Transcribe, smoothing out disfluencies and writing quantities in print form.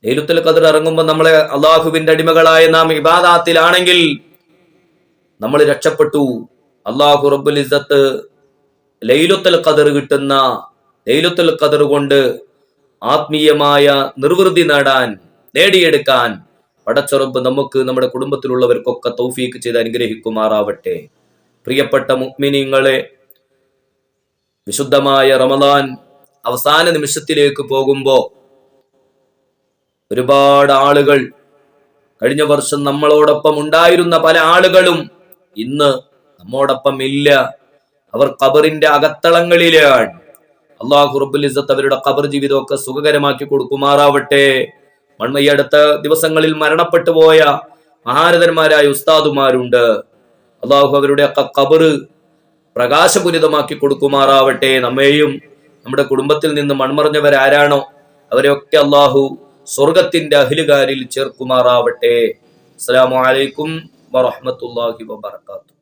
ലൈലത്തുൽ ഖദർ ഇറങ്ങുമ്പോൾ നമ്മളെ അള്ളാഹുവിന്റെ അടിമകളായ നാം ഇബാദാത്തിലാണെങ്കിൽ നമ്മൾ രക്ഷപ്പെട്ടു. അള്ളാഹു റബ്ബുൽ ഇസ്സത്ത് ലൈലത്തുൽ ഖദർ കിട്ടുന്ന ലൈലത്തുൽ ഖദർ കൊണ്ട് ആത്മീയമായ നിർവൃതി നേടിയെടുക്കാൻ പടച്ചറബ് നമുക്ക് നമ്മുടെ കുടുംബത്തിലുള്ളവർക്കൊക്കെ തൗഫീക്ക് ചെയ്ത് അനുഗ്രഹിക്കുമാറാവട്ടെ. പ്രിയപ്പെട്ട മുഅ്മിനീങ്ങളെ, വിശുദ്ധമായ റമദാൻ അവസാന നിമിഷത്തിലേക്ക് പോകുമ്പോൾ ഒരുപാട് ആളുകൾ, കഴിഞ്ഞ വർഷം നമ്മളോടൊപ്പം ഉണ്ടായിരുന്ന പല ആളുകളും ഇന്ന് നമ്മോടൊപ്പം ഇല്ല. അവർ ഖബറിന്റെ അകത്തളങ്ങളിലാണ്. അല്ലാഹു റബ്ബുൽ ഇസ്സത്ത് അവരുടെ ഖബർ ജീവിതമൊക്കെ സുഖകരമാക്കി കൊടുക്കുമാറാവട്ടെ. ഈ അടുത്ത ദിവസങ്ങളിൽ മരണപ്പെട്ടു പോയ മഹാരഥന്മാരായ ഉസ്താദുമാരുണ്ട്. അല്ലാഹു അവരുടെ ഖബർ പ്രകാശപൂരിതമാക്കി കൊടുക്കുമാറാവട്ടെ. നമ്മെയും നമ്മുടെ കുടുംബത്തിൽ നിന്ന് മൺമറഞ്ഞവരാരാണോ അവരെയൊക്കെ അല്ലാഹു സ്വർഗത്തിന്റെ അഹ്ലുകാരിൽ ചേർക്കുമാറാവട്ടെ. അസ്സലാമു അലൈക്കും വറഹ്മത്തുള്ളാഹി വബറകാതുഹു.